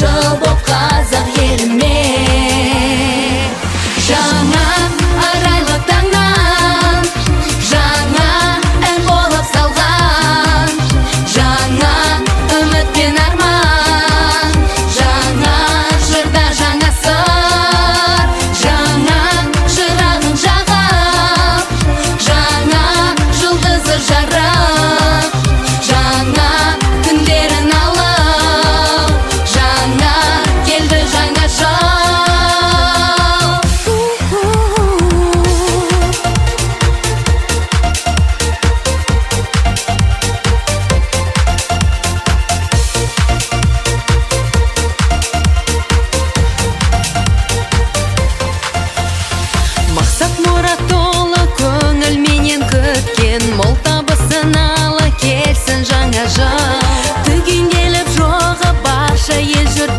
Жыл боп қазақ еліме жаңа арайлы таңнан жаңа ән болып салған жаңа үміт пен арман жаңа жырда жаңа сыр жаңа шырағын жағып жаңа жұлдызы жарық жаңа күндерін алып келді жаңа жыл мақсат мұрат толы көңілменен күткен мол табысын ала келсін жаңа жыл түгенделіп жоғы барша ел жүр